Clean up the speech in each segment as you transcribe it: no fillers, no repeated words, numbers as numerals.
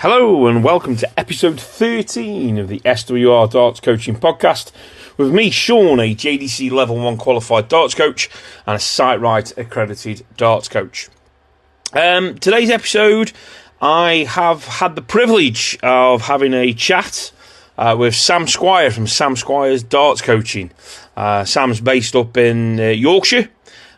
Hello and welcome to episode 13 of the SWR Darts Coaching podcast with me, Sean, a JDC Level 1 qualified darts coach and a SiteRight accredited darts coach. Today's episode, I have had the privilege of having a chat with Sam Squire from Sam Squire's Darts Coaching. Sam's based up in Yorkshire,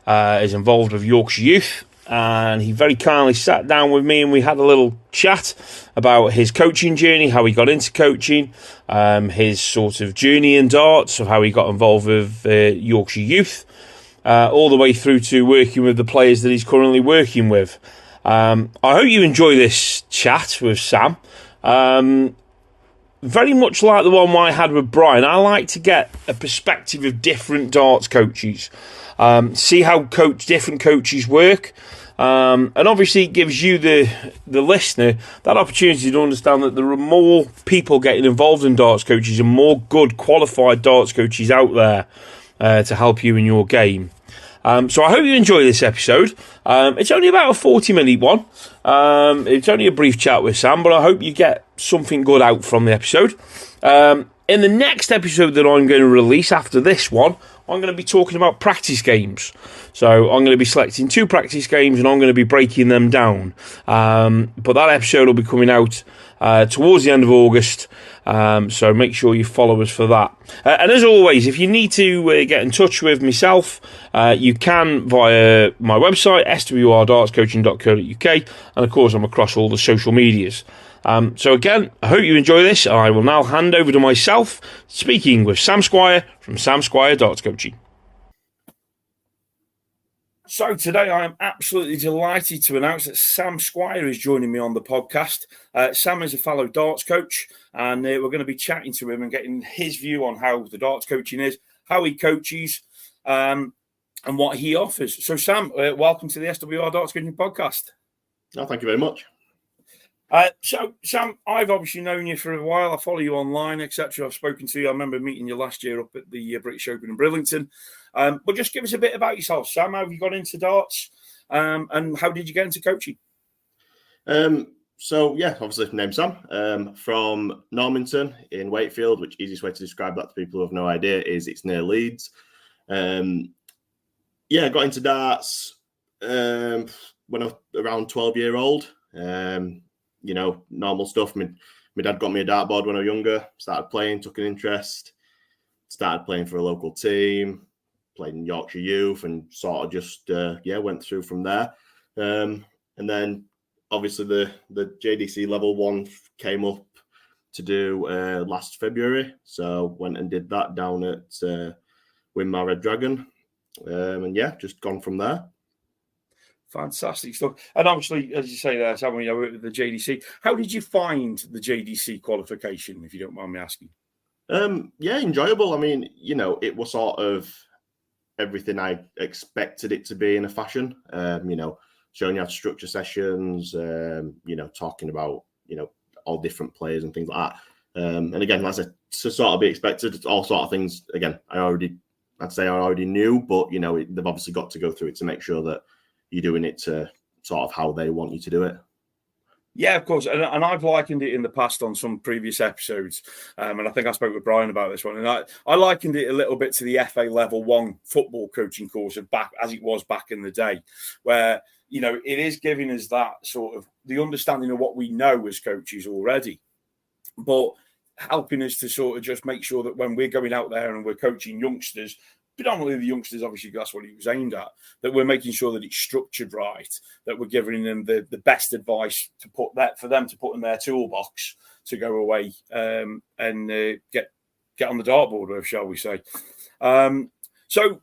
is involved with Yorkshire Youth, and he very kindly sat down with me and we had a little chat about his coaching journey, how he got into coaching, his sort of journey in darts, of how he got involved with Yorkshire Youth, all the way through to working with the players that he's currently working with. I hope you enjoy this chat with Sam. Very much like the one I had with Brian, I like to get a perspective of different darts coaches, see how different coaches work. And obviously it gives you, the listener, that opportunity to understand that there are more people getting involved in darts coaches and more good qualified darts coaches out there to help you in your game. So I hope you enjoy this episode. It's only about a 40-minute one. It's only a brief chat with Sam, but I hope you get something good out from the episode. In the next episode that I'm going to release after this one, I'm going to be talking about practice games. So I'm going to be selecting 2 practice games and I'm going to be breaking them down. But that episode will be coming out towards the end of August. So make sure you follow us for that. And as always, if you need to get in touch with myself, you can via my website, swrdartscoaching.co.uk. And of course, I'm across all the social medias. So again, I hope you enjoy this. I will now hand over to myself, speaking with Sam Squire from Sam Squire Darts Coaching. So today I am absolutely delighted to announce that Sam Squire is joining me on the podcast. Sam is a fellow darts coach, and we're going to be chatting to him and getting his view on how the darts coaching is, how he coaches, and what he offers. So Sam, welcome to the SWR Darts Coaching podcast. Oh, thank you very much. So, Sam, I've obviously known you for a while. I follow you online, etc. I've spoken to you. I remember meeting you last year up at the British Open in Bridlington. But just give us a bit about yourself, Sam. How have you got into darts? And how did you get into coaching? Obviously, name's Sam. From Normanton in Wakefield, which easiest way to describe that to people who have no idea is it's near Leeds. I got into darts when I was around 12-year-old. Normal stuff. My dad got me a dartboard when I was younger. Started playing, took an interest. Started playing for a local team. Played in Yorkshire Youth, and sort of just went through from there. And then obviously the JDC Level 1 came up to do last February. So went and did that down at Winmar Red Dragon. Just gone from there. Fantastic stuff. And obviously, as you say there, Sam, with the JDC, how did you find the JDC qualification, if you don't mind me asking? Enjoyable. I mean, it was sort of everything I expected it to be in a fashion. Showing you how to structure sessions, talking about, all different players and things like that. And again, that's to sort of be expected. It's all sort of things, again, I already knew, but, they've obviously got to go through it to make sure that you're doing it to sort of how they want you to do it. Yeah, of course. And I've likened it in the past on some previous episodes. And I think I spoke with Brian about this one. And I likened it a little bit to the FA Level 1 football coaching course back as it was back in the day, where, it is giving us that sort of the understanding of what we know as coaches already, but helping us to sort of just make sure that when we're going out there and we're coaching youngsters, predominantly the youngsters, obviously that's what he was aimed at, that we're making sure that it's structured right, that we're giving them the best advice to put that for them to put in their toolbox to go away and get on the dartboard with, shall we say. So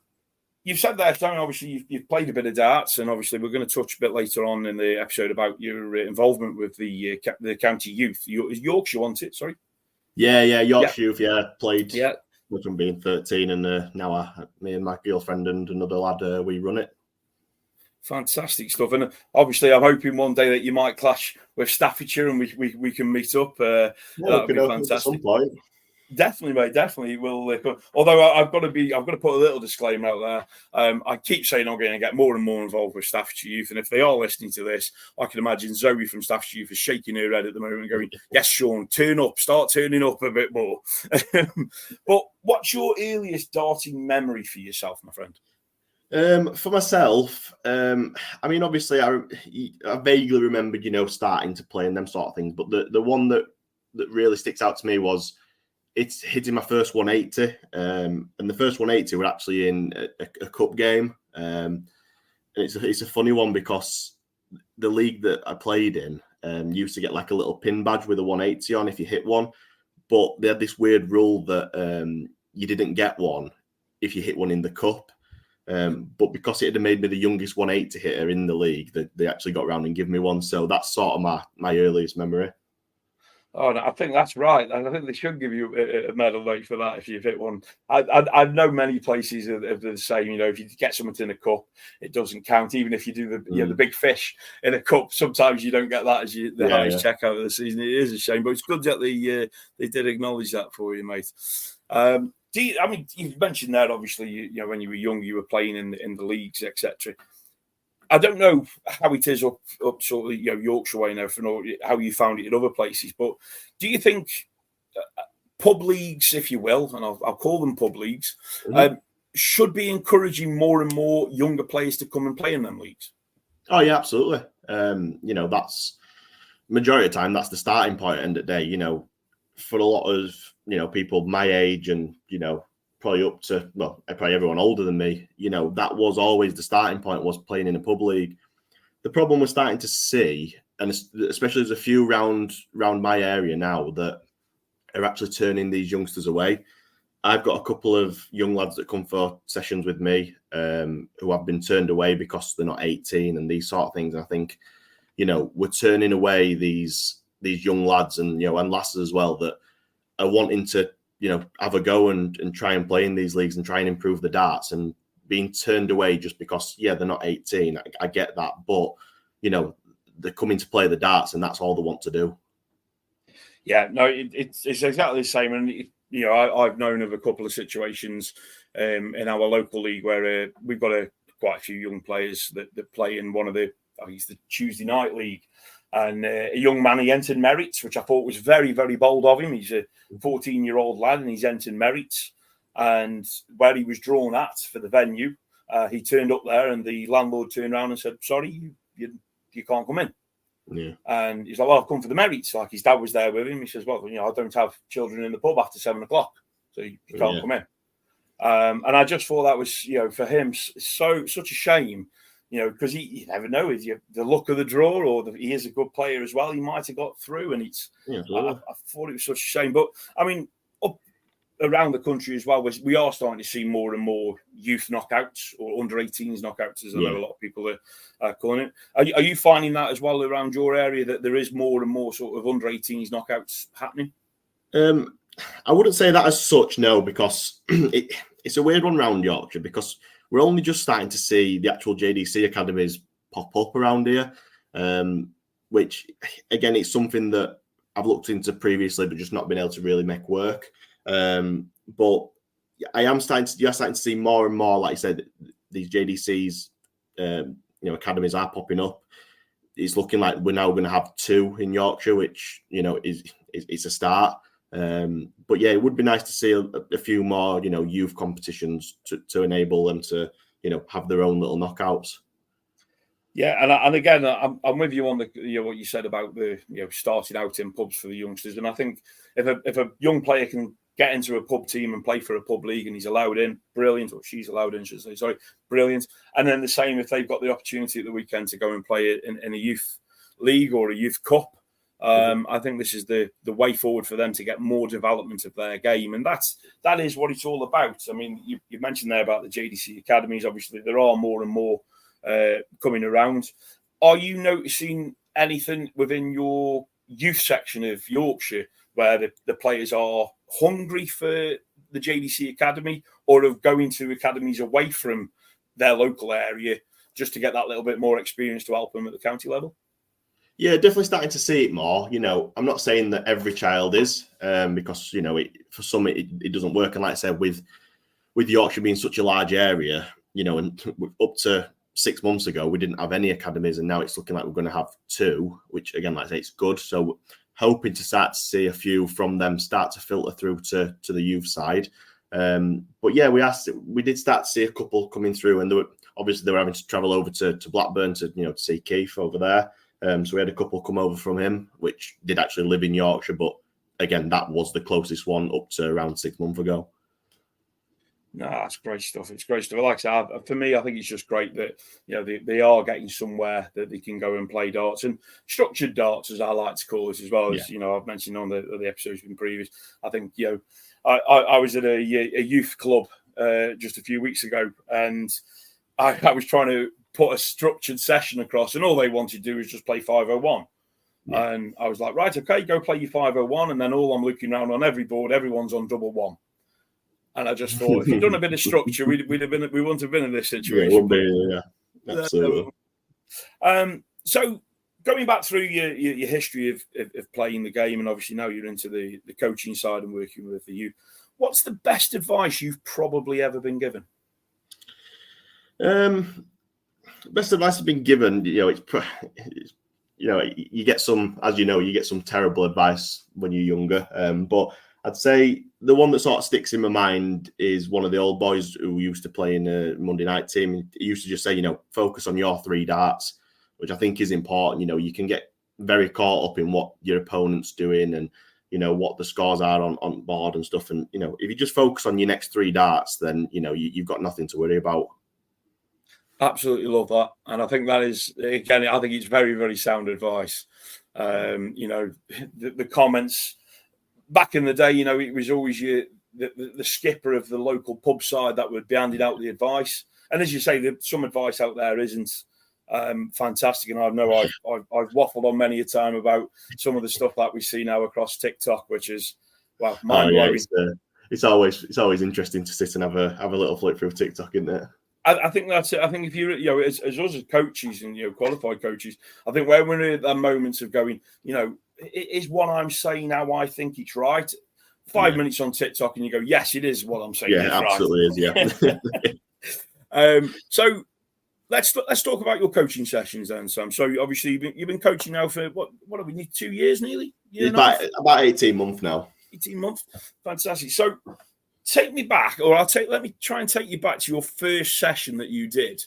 you've said there, Sam, obviously you've played a bit of darts, and obviously we're going to touch a bit later on in the episode about your involvement with the county youth. Yorkshire, wasn't it? Sorry. Yeah, Yorkshire Youth. Yeah, played. Yeah. Which I'm being 13, and now me and my girlfriend and another lad, we run it. Fantastic stuff. And obviously, I'm hoping one day that you might clash with Staffordshire and we can meet up. That would be fantastic. At some point. Definitely, mate. Definitely will. Although I've got to put a little disclaimer out there. I keep saying I'm going to get more and more involved with Staffordshire Youth, and if they are listening to this, I can imagine Zoe from Staffordshire Youth is shaking her head at the moment, going, "Yes, Sean, start turning up a bit more." But what's your earliest darting memory for yourself, my friend? For myself, I mean, obviously, I vaguely remembered, starting to play and them sort of things. But the one that really sticks out to me was it's hitting my first 180, and the first 180 were actually in a cup game, and it's a funny one because the league that I played in used to get like a little pin badge with a 180 on if you hit one, but they had this weird rule that you didn't get one if you hit one in the cup. But because it had made me the youngest 180 hitter in the league, they actually got around and give me one. So that's sort of my earliest memory. Oh, no, I think that's right. I think they should give you a medal note for that if you've hit one. I know many places are the same. If you get something in a cup, it doesn't count. Even if you do the big fish in a cup, sometimes you don't get that as the highest checkout of the season. It is a shame, but it's good that they did acknowledge that for you, mate. You've mentioned that obviously, when you were young, you were playing in the leagues, etc. I don't know how it is up sort of Yorkshire way and everything, or how you found it in other places. But do you think pub leagues, if you will, and I'll call them pub leagues, should be encouraging more and more younger players to come and play in them leagues? Oh yeah, absolutely. That's majority of the time that's the starting point. End of the day, for a lot of people my age and probably up to, probably everyone older than me, that was always the starting point, was playing in a pub league. The problem we're starting to see, and especially there's a few round my area now that are actually turning these youngsters away. I've got a couple of young lads that come for sessions with me who have been turned away because they're not 18 and these sort of things. And I think, we're turning away these young lads and, and lasses as well that are wanting to, have a go and try and play in these leagues and try and improve the darts, and being turned away just because, they're not 18. I get that. But, they're coming to play the darts and that's all they want to do. Yeah, no, it's exactly the same. And, I've known of a couple of situations in our local league where we've got quite a few young players that play in one of the Tuesday night league. And a young man, he entered merits, which I thought was very, very bold of him. He's a 14-year-old lad and he's entered merits. And where he was drawn at for the venue, he turned up there and the landlord turned around and said, "Sorry, you can't come in." Yeah. And he's like, "Well, I've come for the merits." Like his dad was there with him. He says, "Well, I don't have children in the pub after 7 o'clock, so you can't come in." And I just thought that was, for him, such a shame. Because you never know, is the luck of the draw, or he is a good player as well. He might have got through, and I thought it was such a shame. But I mean, up around the country as well, we are starting to see more and more youth knockouts, or under 18s knockouts, as I know a lot of people are calling it. Are you finding that as well around your area, that there is more and more sort of under 18s knockouts happening? I wouldn't say that as such, no, because it's a weird one around Yorkshire, because we're only just starting to see the actual JDC academies pop up around here, which, again, it's something that I've looked into previously, but just not been able to really make work. But you're starting to see more and more, like I said, these JDCs, academies are popping up. It's looking like we're now going to have 2 in Yorkshire, which, is a start. But yeah, it would be nice to see a few more, youth competitions to enable them to, have their own little knockouts. Yeah, and again, I'm with you on the what you said about the starting out in pubs for the youngsters, and I think if a young player can get into a pub team and play for a pub league and he's allowed in, brilliant, or she's allowed in, should I say, sorry, brilliant. And then the same if they've got the opportunity at the weekend to go and play in a youth league or a youth cup. I think this is the way forward for them to get more development of their game, and that is what it's all about. I mean, you mentioned there about the JDC academies. Obviously, there are more and more coming around. Are you noticing anything within your youth section of Yorkshire where the players are hungry for the JDC academy, or of going to academies away from their local area just to get that little bit more experience to help them at the county level? Yeah, definitely starting to see it more. I'm not saying that every child is, because for some it doesn't work. And like I said, with Yorkshire being such a large area, and up to 6 months ago we didn't have any academies, and now it's looking like we're going to have 2, which again, like I say, it's good. So hoping to start to see a few from them start to filter through to the youth side. But yeah, we did start to see a couple coming through, and they were having to travel over to Blackburn to see Keith over there. So we had a couple come over from him, which did actually live in Yorkshire, but again, that was the closest one up to around 6 months ago. No, that's great stuff. It's great stuff. Like I said, for me, I think it's just great that they are getting somewhere that they can go and play darts, and structured darts, as I like to call it, as well as I've mentioned on the episodes been previous. I think I was at a youth club just a few weeks ago, and I was trying to put a structured session across, and all they wanted to do was just play 501. Yeah. And I was like, right, okay, go play your 501, and then all I'm looking around on every board, everyone's on 1-1. And I just thought, if you'd done a bit of structure, we wouldn't have been in this situation. Yeah, absolutely. So going back through your history of playing the game, and obviously now you're into the coaching side and working with the youth, what's the best advice you've probably ever been given? Best advice I've been given, you get some, as you get some terrible advice when you're younger. But I'd say the one that sort of sticks in my mind is one of the old boys who used to play in a Monday night team. He used to just say, focus on your 3 darts, which I think is important. You can get very caught up in what your opponent's doing and, what the scores are on board and stuff. And, if you just focus on your next 3 darts, then, you've got nothing to worry about. Absolutely love that. And I think that is, again, I think it's very, very sound advice. The comments back in the day, it was always the skipper of the local pub side that would be handing out the advice. And as you say, some advice out there isn't fantastic. And I know I've waffled on many a time about some of the stuff that we see now across TikTok, which is, well, mind-blowing. It's always interesting to sit and have a little flick through TikTok, isn't it? I think that's it. I think if you're, as us as coaches and qualified coaches, I think when we're at that moment of going, is what I'm saying how I think it's right. 5 minutes on TikTok and you go, yes, it is what I'm saying. Yeah, absolutely right. Is. Yeah. So let's talk about your coaching sessions then, Sam. So obviously you've been coaching now for what are we, 2 years nearly? About 18 months now. 18 months. Fantastic. So take me back, or let me try and take you back to your first session that you did.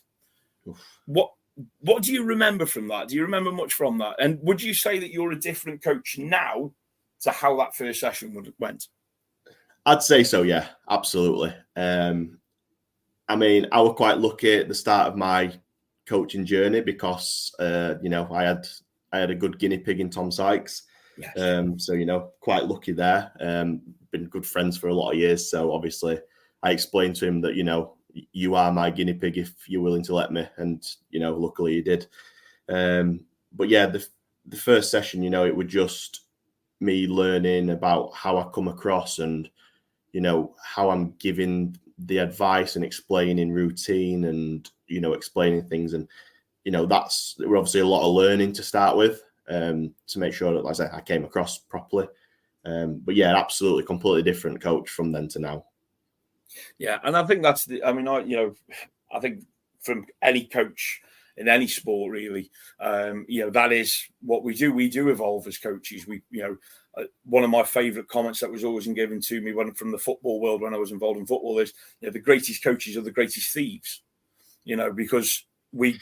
Oof. What do you remember from that? Do you remember much from that? And would you say that you're a different coach now to how that first session went? I'd say so, yeah, absolutely. I was quite lucky at the start of my coaching journey because, I had a good guinea pig in Tom Sykes. Yes. So, quite lucky there. Been good friends for a lot of years. So obviously I explained to him that, you are my guinea pig if you're willing to let me. And, luckily he did. But yeah, the first session, it was just me learning about how I come across and, how I'm giving the advice and explaining routine and, explaining things. And, that's obviously a lot of learning to start with, to make sure that, like I say, I came across properly. But yeah, absolutely completely different coach from then to now. Yeah, and I think that's I think from any coach in any sport, really, that is what we do. We do evolve as coaches. One of my favourite comments that was always given to me from the football world when I was involved in football is, the greatest coaches are the greatest thieves. Because we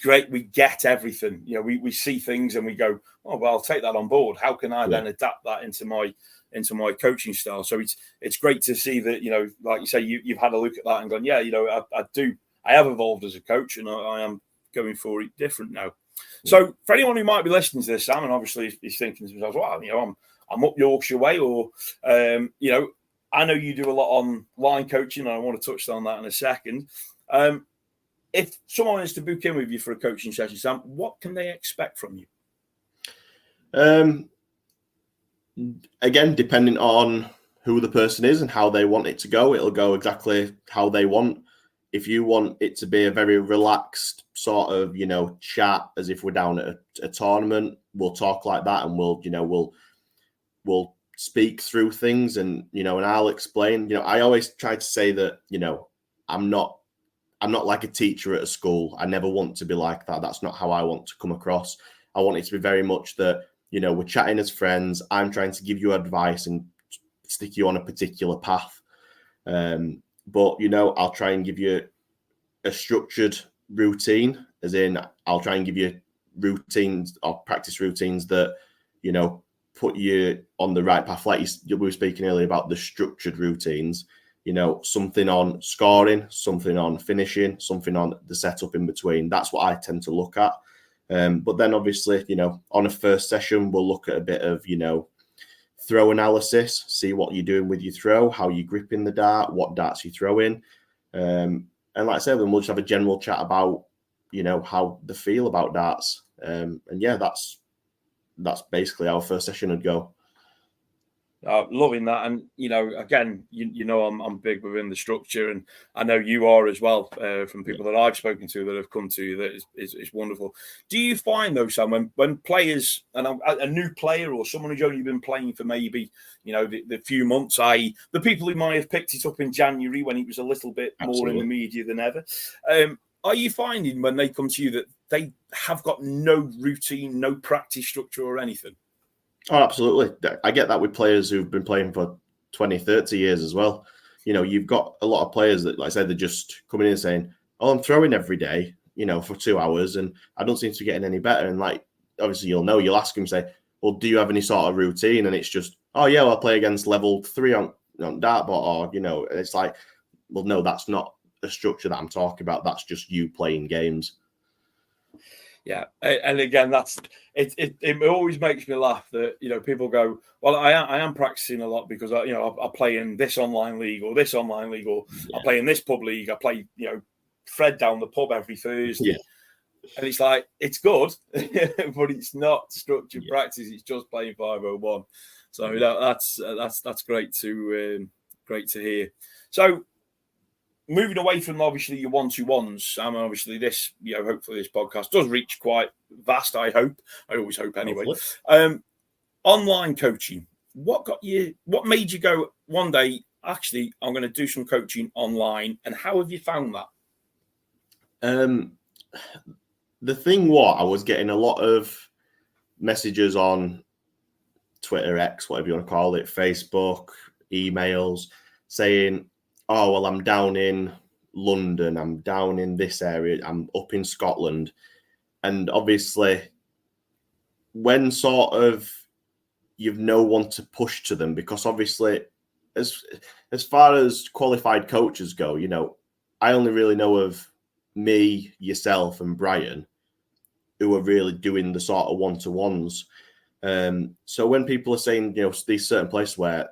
get everything. We see things and we go, oh well, I'll take that on board. How can I then adapt that into my coaching style? So it's great to see that, like you say, you've had a look at that and gone, yeah, I have evolved as a coach and I am going for it different now. So for anyone who might be listening to this, Sam, and obviously is thinking to themselves, well, I'm up Yorkshire way, or I know you do a lot on line coaching, and I want to touch on that in a second. If someone is to book in with you for a coaching session, Sam, what can they expect from you? Again, depending on who the person is and how they want it to go, it'll go exactly how they want. If you want it to be a very relaxed sort of, chat as if we're down at a tournament, we'll talk like that, and we'll speak through things, and and I'll explain. I always try to say that I'm not like a teacher at a school. I never want to be like that. That's not how I want to come across. I want it to be very much that we're chatting as friends. I'm trying to give you advice and stick you on a particular path. But I'll try and give you a structured routine, as in I'll try and give you routines or practice routines that put you on the right path. Like we were speaking earlier about the structured routines, something on scoring, something on finishing, something on the setup in between. That's what I tend to look at. But then obviously, on a first session, we'll look at a bit of, throw analysis, see what you're doing with your throw, how you're gripping the dart, what darts you're throwing. And like I said, then we'll just have a general chat about, how they feel about darts. And yeah, that's basically how our first session would go. Loving that, and again, I'm big within the structure, and I know you are as well. From people that I've spoken to that have come to you, that is wonderful. Do you find though, Sam, when players, and a new player or someone who's only been playing for maybe the few months, i.e., the people who might have picked it up in January when it was a little bit more in the media than ever, are you finding when they come to you that they have got no routine, no practice structure or anything? Oh, absolutely. I get that with players who've been playing for 20, 30 years as well. You've got a lot of players that, like I said, they're just coming in and saying, oh, I'm throwing every day, for 2 hours, and I don't seem to be getting any better. And like, obviously, you'll ask them, say, well, do you have any sort of routine? And it's just, oh, yeah, well, I play against level 3 on dartboard, or, it's like, well, no, that's not the structure that I'm talking about. That's just you playing games. Yeah, and again, that's it. It always makes me laugh that people go, well, I am practicing a lot because I play in this online league or this online league, or I play in this pub league. I play Fred down the pub every Thursday, and it's like it's good, but it's not structured practice. It's just playing 501. So that's great to hear. So, moving away from obviously your 1-to-1s, and obviously this, hopefully this podcast does reach quite vast. I hope. I always hope anyway. Online coaching. What made you go one day, actually, I'm going to do some coaching online, and how have you found that? The thing I was getting a lot of messages on Twitter, X, whatever you want to call it, Facebook, emails, saying, oh, well, I'm down in London, I'm down in this area, I'm up in Scotland. And obviously, when sort of you've no one to push to them, because obviously, as far as qualified coaches go, I only really know of me, yourself, and Brian, who are really doing the sort of 1-to-1s. So when people are saying, these certain places where,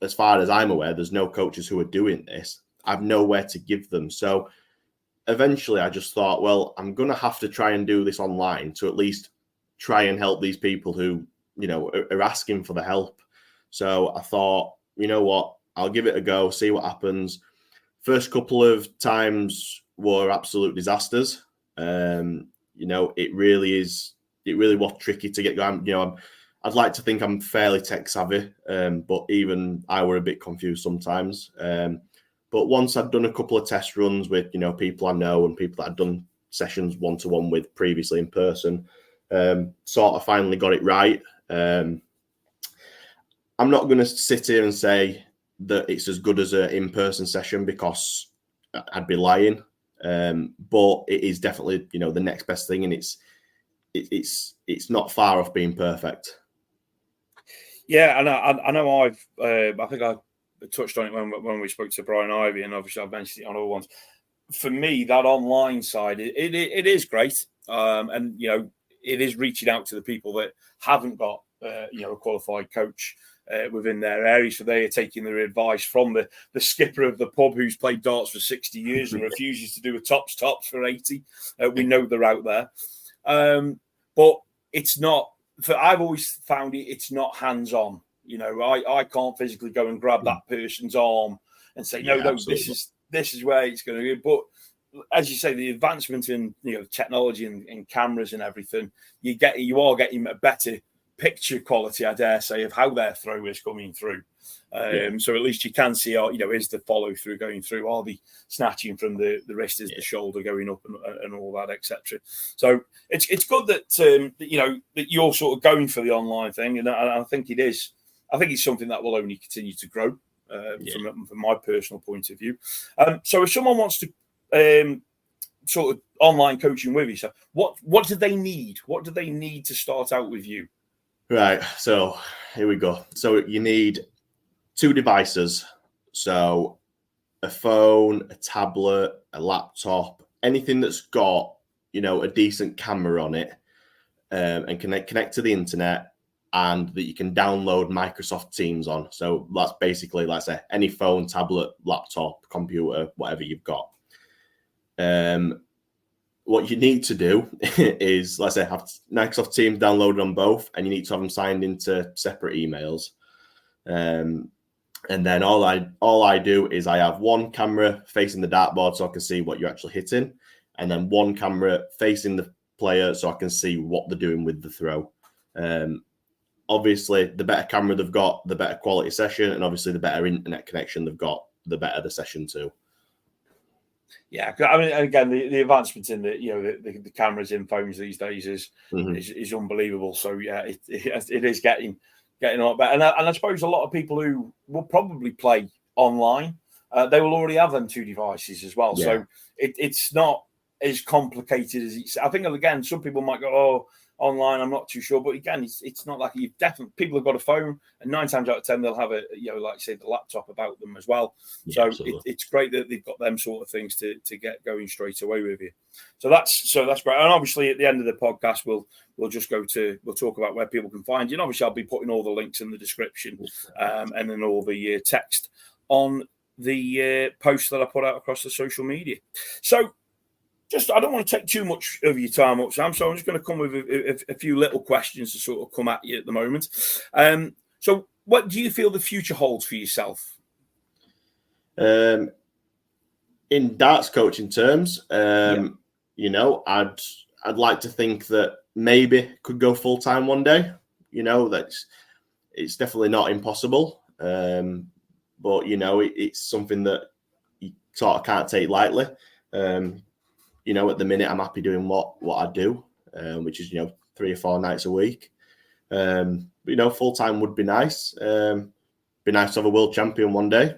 as far as I'm aware, there's no coaches who are doing this, I've nowhere to give them. So eventually I just thought, well, I'm going to have to try and do this online to at least try and help these people who, are asking for the help. So I thought, you know what, I'll give it a go, see what happens. First couple of times were absolute disasters. It really was tricky to get going. I'd like to think I'm fairly tech savvy, but even I were a bit confused sometimes. But once I'd done a couple of test runs with, people I know and people that I'd done sessions 1-to-1 with previously in person, sort of finally got it right. I'm not going to sit here and say that it's as good as an in-person session because I'd be lying. But it is definitely, the next best thing, and it's not far off being perfect. Yeah, and I know I think I touched on it when we spoke to Brian Ivey, and obviously I've mentioned it on all ones. For me, that online side, it is great, and it is reaching out to the people that haven't got a qualified coach within their area, so they are taking their advice from the skipper of the pub who's played darts for 60 years and refuses to do a tops for 80. We know they're out there, but it's not. I've always found it's not hands-on. I can't physically go and grab that person's arm and say, no, this is where it's going to be. But as you say, the advancement in technology and cameras and everything, you are getting a better picture quality, I dare say, of how their throw is coming through. So at least you can see, is the follow through going through, are the snatching from the wrist, is the shoulder going up, and all that, etc. So it's good that that you're sort of going for the online thing, and I think it is. I think it's something that will only continue to grow from my personal point of view. So if someone wants to sort of online coaching with you, so what do they need? What do they need to start out with you? Right. So here we go. So you need 2 devices. So a phone, a tablet, a laptop, anything that's got, a decent camera on it, and connect to the internet, and that you can download Microsoft Teams on. So that's basically, like I say, any phone, tablet, laptop, computer, whatever you've got. What you need to do is, let's say, have Microsoft Teams downloaded on both, and you need to have them signed into separate emails. And then all I do is I have one camera facing the dartboard so I can see what you're actually hitting, and then one camera facing the player so I can see what they're doing with the throw. Obviously, the better camera they've got, the better quality session, and obviously the better internet connection they've got, the better the session too. Yeah, I mean, again, the advancement in the cameras in phones these days is unbelievable. So yeah, it is getting a lot better. And I suppose a lot of people who will probably play online, they will already have them 2 devices as well. Yeah. So it's not as complicated as it's. I think again, some people might go, "Oh, online, I'm not too sure," but again, it's not like you've definitely. People have got a phone, and 9 times out of 10 they'll have like you say, the laptop about them as well. Yeah, so it's great that they've got them sort of things to get going straight away with you. So that's great. And obviously, at the end of the podcast, we'll talk about where people can find you. And obviously, I'll be putting all the links in the description, and then all the text on the posts that I put out across the social media. So. I don't want to take too much of your time up, Sam, so I'm just going to come with a few little questions to sort of come at you at the moment. So what do you feel the future holds for yourself? In darts coaching terms, I'd like to think that maybe could go full-time one day. It's definitely not impossible. But, it's something that you sort of can't take lightly. At the minute, I'm happy doing what I do, which is, 3 or 4 nights a week. But, full-time would be nice. Be nice to have a world champion one day.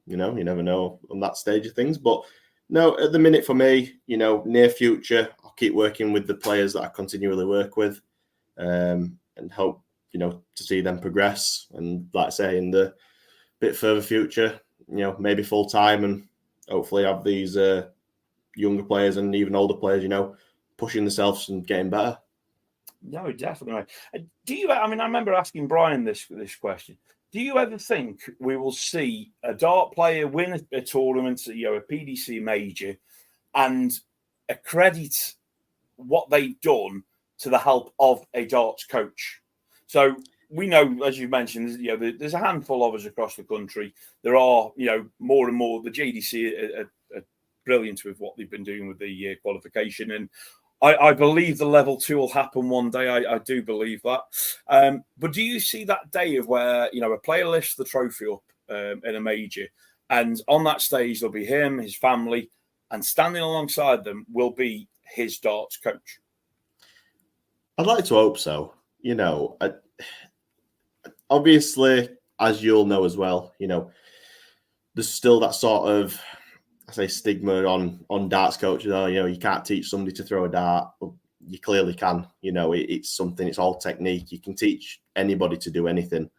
You never know on that stage of things. But, no, at the minute for me, near future, I'll keep working with the players that I continually work with, and hope, to see them progress. And like I say, in the bit further future, maybe full-time, and hopefully have these younger players and even older players, pushing themselves and getting better. No, definitely. I remember asking Brian this question. Do you ever think we will see a dart player win a tournament, a PDC major, and accredit what they've done to the help of a darts coach? So we know, as you mentioned, there's a handful of us across the country. There are, more and more. The JDC are brilliant with what they've been doing with the qualification, and I believe the level 2 will happen one day. I do believe that. But do you see that day of where a player lifts the trophy up in a major, and on that stage there'll be him, his family, and standing alongside them will be his darts coach? I'd like to hope so. Obviously, as you'll know as well, there's still that sort of, I say, stigma on darts coaches. You can't teach somebody to throw a dart. Well, you clearly can. It's something. It's all technique. You can teach anybody to do anything.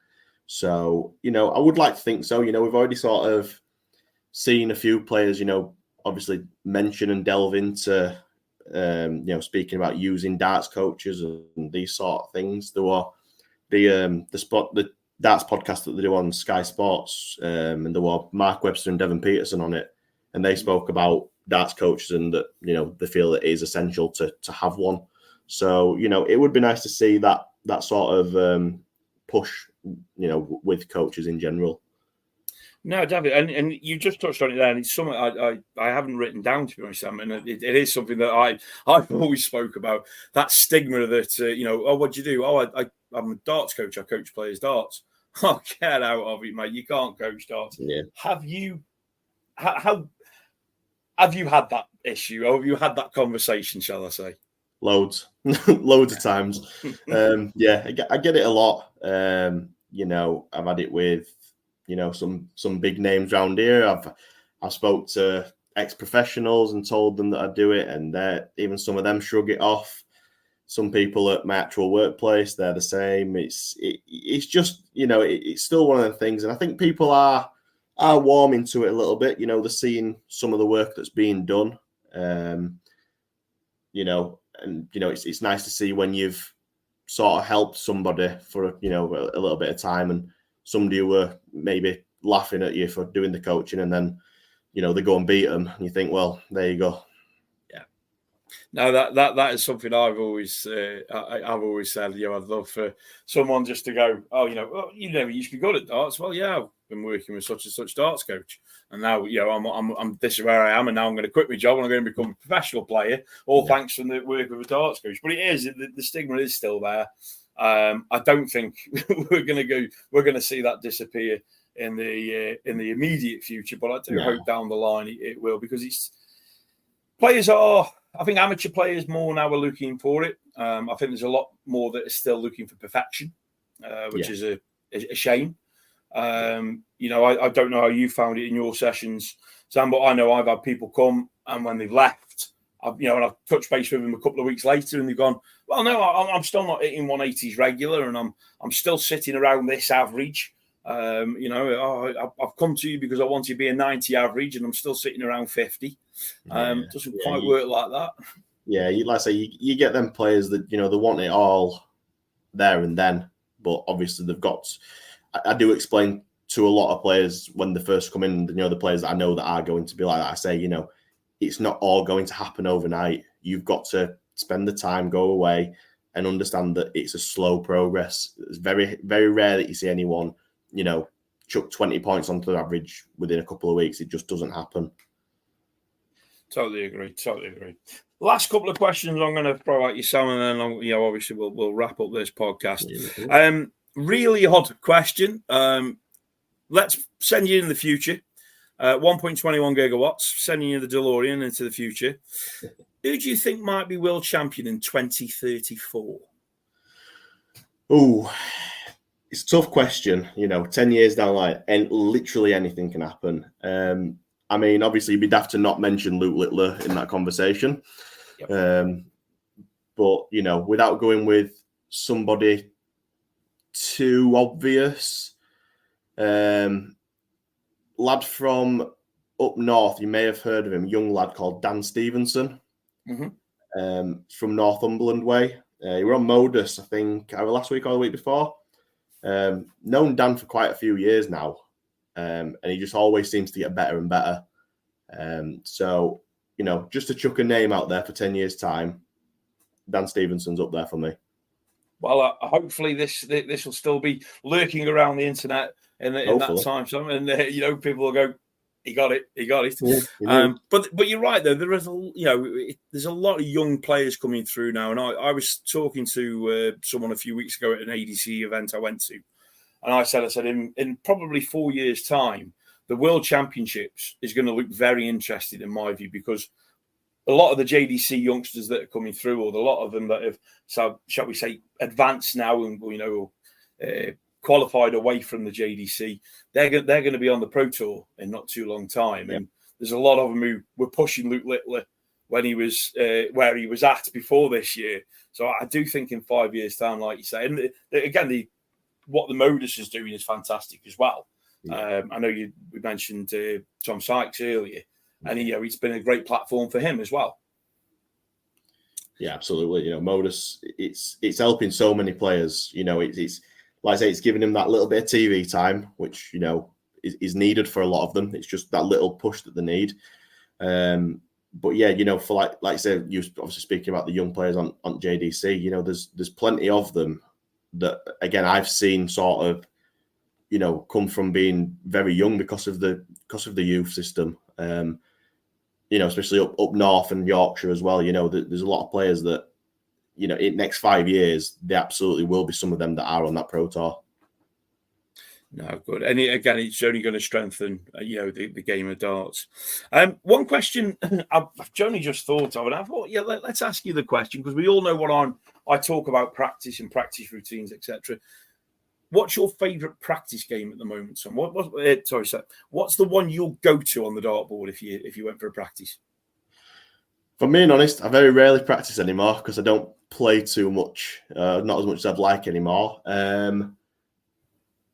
So, I would like to think so. We've already sort of seen a few players, obviously mention and delve into, speaking about using darts coaches and these sort of things. There were the darts podcast that they do on Sky Sports, and there were Mark Webster and Devon Peterson on it. And they spoke about darts coaches and that, they feel it is essential to have one. So, it would be nice to see that sort of push, with coaches in general. No, David, and you just touched on it there, and it's something I haven't written down, to be honest, Sam, and it is something that I've always spoke about, that stigma that oh, what do you do? Oh, I'm a darts coach. I coach players darts. Oh, get out of it, mate! You can't coach darts. Yeah. Have you had that issue, or have you had that conversation? Shall I say? Loads, loads of times. Yeah, I get it a lot. I've had it with some big names around here. I've spoke to ex-professionals and told them that I do it, and even some of them shrug it off. Some people at my actual workplace, they're the same. It's just it's still one of the things, and I think people are warming to it a little bit. They're seeing some of the work that's being done. It's nice to see when you've sort of helped somebody for a little bit of time, and somebody who were maybe laughing at you for doing the coaching, and then they go and beat them, and you think, well, there you go. Yeah, no, that is something I've always said. I'd love for someone just to go, oh, you never used to be good at darts. Well, yeah, I've been working with such and such darts coach, and now I'm this is where I am, and now I'm going to quit my job and I'm going to become a professional player, all thanks from the work with a darts coach. But it is the stigma is still there. I don't think we're going to see that disappear in the immediate future, but I do hope down the line it will, because I think amateur players more now are looking for it. I think there's a lot more that are still looking for perfection, which is a shame. I don't know how you found it in your sessions, Sam, but I know I've had people come, and when they've left, I've touched base with them a couple of weeks later, and they've gone, well, no, I'm still not hitting 180s regular, and I'm still sitting around this average. I've come to you because I want to be a 90 average, and I'm still sitting around 50. Doesn't quite work like that. Yeah, like I say, you get them players that they want it all there and then, but obviously they've got. I do explain to a lot of players when they first come in, the players that I know that are going to be like that. I say, it's not all going to happen overnight. You've got to spend the time, go away, and understand that it's a slow progress. It's very, very rare that you see anyone, chuck 20 points onto the average within a couple of weeks. It just doesn't happen. Totally agree. Last couple of questions I'm going to throw at you, Sam, and then obviously we'll wrap up this podcast. Really odd question. Let's send you in the future. 1.21 gigawatts, sending you the DeLorean into the future. Who do you think might be world champion in 2034? Oh, it's a tough question. 10 years down the line, and literally anything can happen. Obviously, you'd be daft to not mention Luke Littler in that conversation. Yep. But, without going with somebody too obvious, lad from up north, you may have heard of him, young lad called Dan Stevenson, from Northumberland way. He were on Modus, I think, either last week or the week before. Known Dan for quite a few years now, and he just always seems to get better and better. So, just to chuck a name out there for 10 years' time, Dan Stevenson's up there for me. Well, hopefully this will still be lurking around the internet in that time, and people will go, he got it. Yeah, but you're right though. There is there's a lot of young players coming through now, and I was talking to someone a few weeks ago at an ADC event I went to, and I said in probably 4 years' time, the World Championships is going to look very interesting in my view, because a lot of the JDC youngsters that are coming through, or a lot of them that have, shall we say, advanced now and qualified away from the JDC, they're going to be on the Pro Tour in not too long time. Yeah. And there's a lot of them who were pushing Luke Littler when he was where he was at before this year. So I do think in 5 years' time, like you say, and again, what the Modus is doing is fantastic as well. Yeah. I know we mentioned Tom Sykes earlier. And it's been a great platform for him as well. Yeah, absolutely. Modus, it's helping so many players. It's like I say, it's giving him that little bit of TV time, which is needed for a lot of them. It's just that little push that they need. But yeah, for like I said, you obviously speaking about the young players on JDC. There's plenty of them that, again, I've seen sort of come from being very young because of the youth system. Especially up north and Yorkshire as well. There's a lot of players that, in next 5 years, they absolutely will be some of them that are on that Pro Tour. No, good. And again, it's only going to strengthen, the game of darts. One question I've only just thought of, and I thought, let's ask you the question, because we all know what I talk about practice and practice routines, etc. What's your favourite practice game at the moment, son? What's the one you'll go to on the dartboard if you went for a practice? If I'm being honest, I very rarely practice anymore because I don't play too much, not as much as I'd like anymore.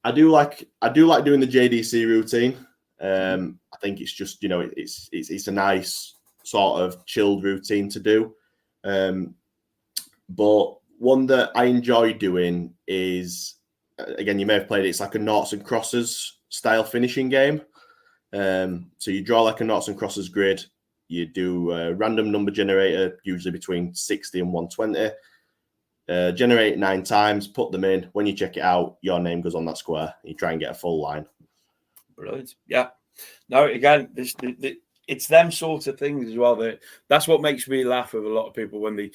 I do like doing the JDC routine. I think it's just it's a nice sort of chilled routine to do. But one that I enjoy doing is, again, you may have played it. It's like a noughts and crosses style finishing game. So you draw like a noughts and crosses grid. You do a random number generator, usually between 60 and 120. Generate 9 times, put them in. When you check it out, your name goes on that square. You try and get a full line. Brilliant. Yeah. No, again, it's them sort of things as well. That's what makes me laugh with a lot of people when they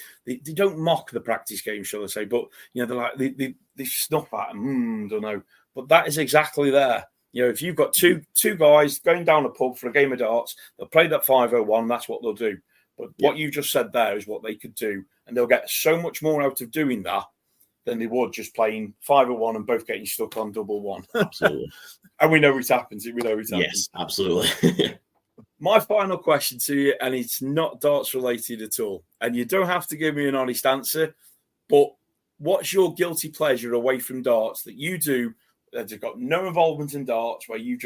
don't mock the practice game, shall I say, but they're like they snuff at them. Don't know, but that is exactly there. If you've got two guys going down a pub for a game of darts, they'll play that 501. That's what they'll do. But what you just said there is what they could do, and they'll get so much more out of doing that than they would just playing 501 and both getting stuck on double one. Absolutely. And we know it happens. Yes, absolutely. My final question to you, and it's not darts related at all, and you don't have to give me an honest answer, but what's your guilty pleasure away from darts that you do that's got no involvement in darts, where you've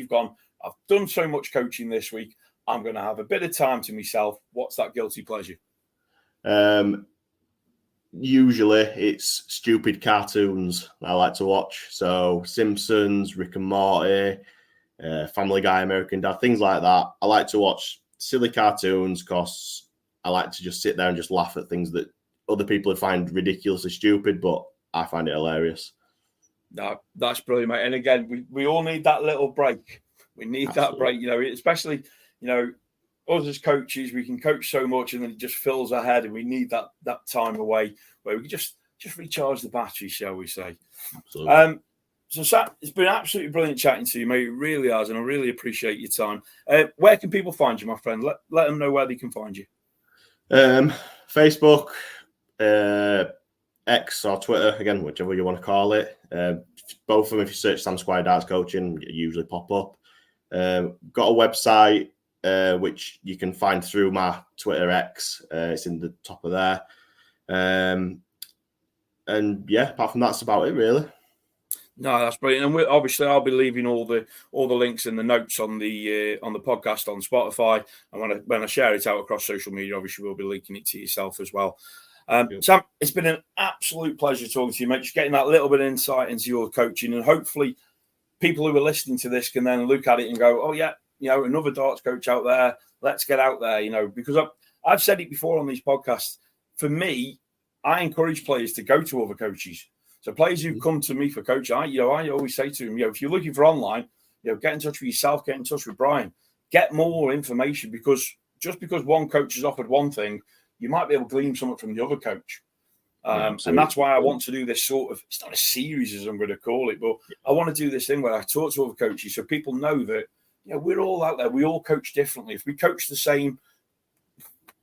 gone, I've done so much coaching this week, I'm going to have a bit of time to myself. What's that guilty pleasure? Usually it's stupid cartoons I like to watch. So Simpsons, Rick and Morty, Family Guy, American Dad, things like that. I like to watch silly cartoons because I like to just sit there and just laugh at things that other people would find ridiculously stupid, but I find it hilarious. No, that's brilliant, mate. And again, we all need that little break. We need that break, especially, us as coaches, we can coach so much and then it just fills our head, and we need that time away where we can just recharge the battery, shall we say. Absolutely. So, Sam, it's been absolutely brilliant chatting to you, mate. It really has, and I really appreciate your time. Where can people find you, my friend? Let them know where they can find you. Facebook, X or Twitter, again, whichever you want to call it. Both of them, if you search Sam Squire Darts Coaching, you usually pop up. Got a website, which you can find through my Twitter X. It's in the top of there. And yeah, apart from that, that's about it, really. No, that's brilliant. And obviously, I'll be leaving all the links in the notes on the podcast on Spotify. And when I share it out across social media, obviously, we'll be linking it to yourself as well. Sam, it's been an absolute pleasure talking to you, mate. Just getting that little bit of insight into your coaching, and hopefully, people who are listening to this can then look at it and go, "Oh yeah, another darts coach out there. Let's get out there." Because I've said it before on these podcasts. For me, I encourage players to go to other coaches. So players who come to me for coaching, I always say to them, if you're looking for online, get in touch with yourself, get in touch with Brian, get more information, because just because one coach has offered one thing, you might be able to glean something from the other coach. And that's why I want to do this sort of, it's not a series as I'm going to call it, but I want to do this thing where I talk to other coaches so people know that, we're all out there. We all coach differently. If we coach the same,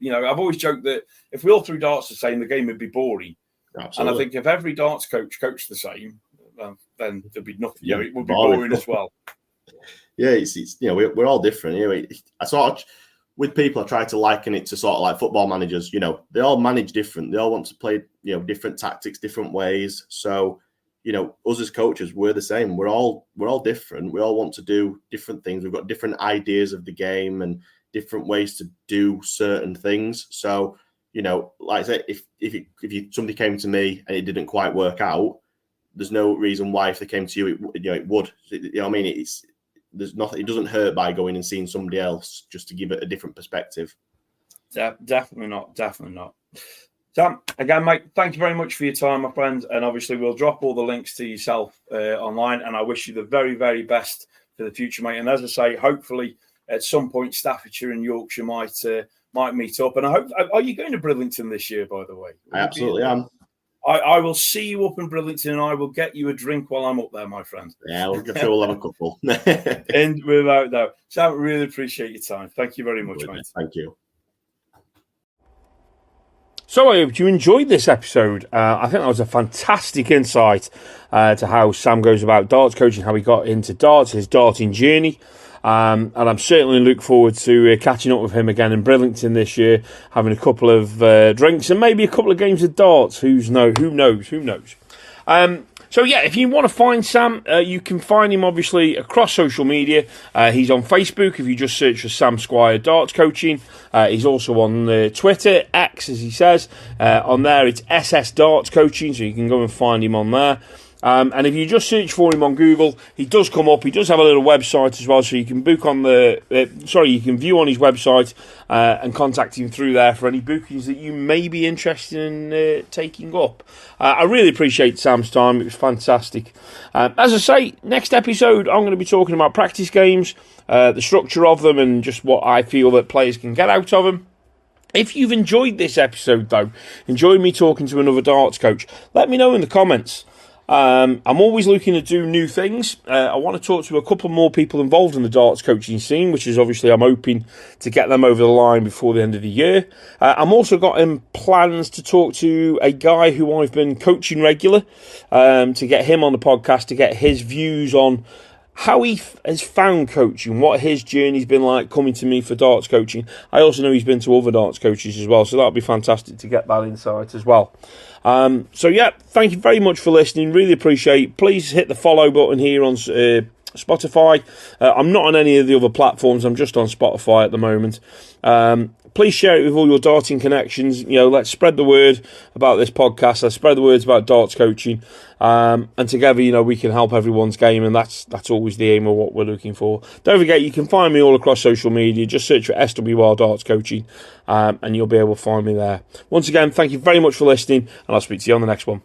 I've always joked that if we all threw darts the same, the game would be boring. Absolutely. And I think if every darts coach coached the same, then there'd be nothing. It would be boring as well. Yeah, it's we're all different. I sort of, with people, I try to liken it to sort of like football managers. They all manage different. They all want to play different tactics, different ways. So us as coaches, we're the same. We're all different. We all want to do different things. We've got different ideas of the game and different ways to do certain things. So like I said, if somebody came to me and it didn't quite work out, there's no reason why if they came to you, it would. I mean, there's nothing. It doesn't hurt by going and seeing somebody else just to give it a different perspective. Definitely not. Sam, again, mate, thank you very much for your time, my friend. And obviously, we'll drop all the links to yourself online. And I wish you the very, very best for the future, mate. And as I say, hopefully, at some point, Staffordshire and Yorkshire might meet up. And I hope, are you going to Bridlington this year, by the way? I absolutely am. I will see you up in Bridlington, and I will get you a drink while I'm up there, my friend. Yeah, I'm sure we'll have a couple. And without doubt. Sam, really appreciate your time. Thank you very much, mate. Thank you. So I hope you enjoyed this episode. I think that was a fantastic insight to how Sam goes about darts coaching, how he got into darts, his darting journey. And I'm certainly look forward to catching up with him again in Bridlington this year, having a couple of drinks and maybe a couple of games of darts. Who knows? So yeah, if you want to find Sam, you can find him obviously across social media. He's on Facebook if you just search for Sam Squire Darts Coaching. He's also on Twitter, X as he says. On there it's SS Darts Coaching, so you can go and find him on there. And if you just search for him on Google, he does come up. He does have a little website as well, so you can book on you can view on his website and contact him through there for any bookings that you may be interested in taking up. I really appreciate Sam's time. It was fantastic. As I say, next episode, I'm going to be talking about practice games, the structure of them, and just what I feel that players can get out of them. If you've enjoyed this episode, though, enjoyed me talking to another darts coach, let me know in the comments. I'm always looking to do new things. I want to talk to a couple more people involved in the darts coaching scene, which is obviously I'm hoping to get them over the line before the end of the year. I'm also got in plans to talk to a guy who I've been coaching regular, to get him on the podcast, to get his views on how he has found coaching, what his journey's been like coming to me for darts coaching. I also know he's been to other darts coaches as well, so that'll be fantastic to get that insight as well. So yeah, thank you very much for listening. Really appreciate it. Please hit the follow button here on Spotify. I'm not on any of the other platforms. I'm just on Spotify at the moment. Please share it with all your darting connections. Let's spread the word about this podcast. Let's spread the words about darts coaching. And together, we can help everyone's game, and that's always the aim of what we're looking for. Don't forget, you can find me all across social media. Just search for SWR Darts Coaching, and you'll be able to find me there. Once again, thank you very much for listening, and I'll speak to you on the next one.